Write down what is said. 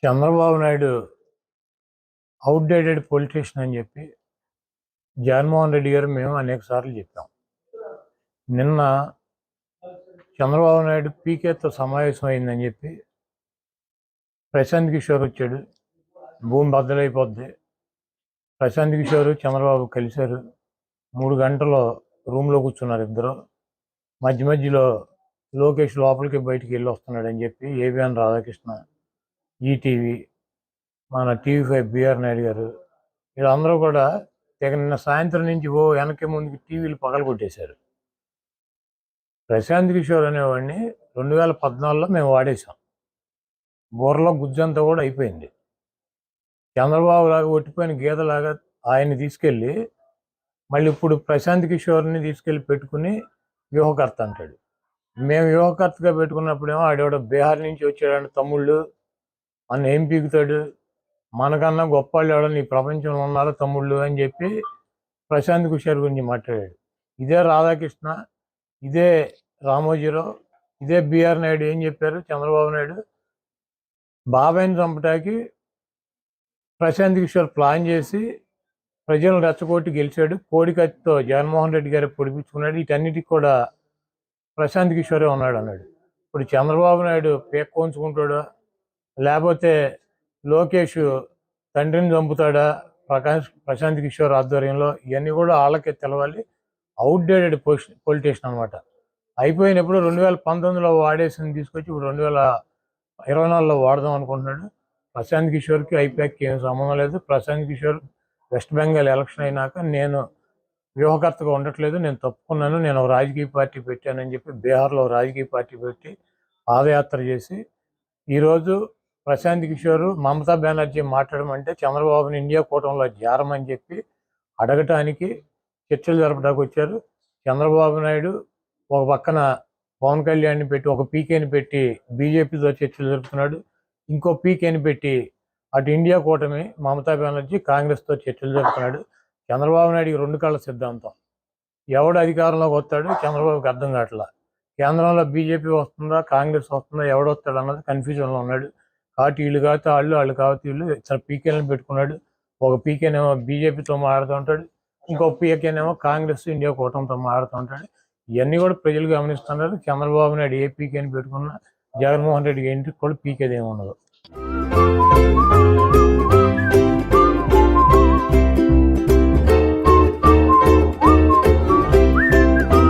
Chandrababu Naidu outdated politician అని చెప్పి జగన్మోహన్ రెడ్డి గారు మేము అనేక సార్లు చెప్పాం. నిన్న చంద్రబాబు నాయుడు పీకేతో సమావేశం అయిందని చెప్పి ప్రశాంత్ కిషోర్ వచ్చాడు. భూమి బద్దలైపోద్ది. ప్రశాంత్ కిషోర్ చంద్రబాబు కలిశారు. 3 గంటలు రూమ్లో కూర్చున్నారు ఇద్దరు. మధ్యలో లోకేష్ లోపలికి బయటికి వెళ్ళి వస్తున్నాడని చెప్పి ఏబిఎన్ రాధాకృష్ణ, ఈటీవీ, మన టీవీ5 బిఆర్ నాయుడు గారు వీళ్ళందరూ కూడా నిన్న సాయంత్రం నుంచి వెనక్కి ముందుకి టీవీలు పగలగొట్టేశారు. ప్రశాంత్ కిషోర్ అనేవాడిని 2014లో మేము వాడేసాం. బుర్రలో గుజ్జంతా కూడా అయిపోయింది. చంద్రబాబు లాగా ఒట్టిపోయిన గీతలాగా ఆయన్ని తీసుకెళ్ళి మళ్ళీ ఇప్పుడు ప్రశాంత్ కిషోర్ని తీసుకెళ్ళి పెట్టుకుని వ్యూహకర్త అంటాడు. మేము వ్యూహకర్తగా పెట్టుకున్నప్పుడేమో ఆడేవాడు బీహార్ నుంచి వచ్చాడని తమ్ముళ్ళు అన్న ఏం పీకుతాడు, మనకన్నా గొప్ప వాళ్ళు ఎవడని ఈ ప్రపంచంలో ఉన్నారో తమ్ముళ్ళు అని చెప్పి ప్రశాంత్ కిషోర్ గురించి మాట్లాడాడు. ఇదే రాధాకృష్ణ, ఇదే రామోజీరావు, ఇదే బిఆర్ నాయుడు ఏం చెప్పారు? చంద్రబాబు నాయుడు బాబాయిని చంపటానికి ప్రశాంత్ కిషోర్ ప్లాన్ చేసి ప్రజలను రెచ్చగొట్టి గెలిచాడు. కోడికత్తితో జగన్మోహన్ రెడ్డి గారు పొడిపించుకున్నాడు. వీటన్నిటికి కూడా ప్రశాంత్ కిషోరే ఉన్నాడు అన్నాడు. ఇప్పుడు చంద్రబాబు నాయుడు పేక్కోంచుకుంటాడా, లేకపోతే లోకేష్ తండ్రిని చంపుతాడా ప్రశాంత్ కిషోర్ ఆధ్వర్యంలో? ఇవన్నీ కూడా వాళ్ళకే తెలవాలి. అవుట్డేటెడ్ పొలిటీషియన్ అనమాట. అయిపోయినప్పుడు 2019లో వాడేసింది తీసుకొచ్చి ఇప్పుడు 2024లో వాడదాం అనుకుంటున్నాడు. ప్రశాంత్ కిషోర్కి ఐపాక్కి ఏం సంబంధం లేదు. ప్రశాంత్ కిషోర్ వెస్ట్ బెంగాల్ ఎలక్షన్ అయినాక నేను వ్యూహకర్తగా ఉండట్లేదు, నేను తప్పుకున్నాను, నేను ఒక రాజకీయ పార్టీ పెట్టానని చెప్పి బీహార్లో రాజకీయ పార్టీ పెట్టి పాదయాత్ర చేసి ఈరోజు ప్రశాంత్ కిషోర్ మమతా బెనర్జీ మాట్లాడమంటే చంద్రబాబుని ఇండియా కూటమిలో చేరమని చెప్పి అడగటానికి చర్చలు జరపడానికి వచ్చారు. చంద్రబాబు నాయుడు ఒక పక్కన పవన్ కళ్యాణ్ని పెట్టి ఒక పీకేని పెట్టి బీజేపీతో చర్చలు జరుపుతున్నాడు. ఇంకో పీకేని పెట్టి అటు ఇండియా కూటమి మమతా బెనర్జీ కాంగ్రెస్తో చర్చలు జరుపుతున్నాడు. చంద్రబాబు నాయుడికి 2 కళ్ళ సిద్ధాంతం. ఎవడు అధికారంలోకి వస్తాడు చంద్రబాబుకి అర్థం కావట్లా. కేంద్రంలో బీజేపీ వస్తుందా కాంగ్రెస్ వస్తుందా ఎవడొస్తాడు అన్నది కన్ఫ్యూజన్లో ఉన్నాడు. కాబట్టి వీళ్ళు కాకపోతే వాళ్ళు కాకపోతే వీళ్ళు ఇతర పీకేలను పెట్టుకున్నాడు. ఒక పీకేనేమో బీజేపీతో మాట్లాడుతూ ఉంటాడు, ఇంకో పీకేనేమో కాంగ్రెస్ ఇండియా కూటమితో మాట్లాడుతూ ఉంటాడు. ఇవన్నీ కూడా ప్రజలు గమనిస్తున్నారు. చంద్రబాబు నాయుడు ఏ పీకేని పెట్టుకున్నా జగన్మోహన్ రెడ్డికి ఇంటికి కూడా పీకేది ఏమి ఉండదు.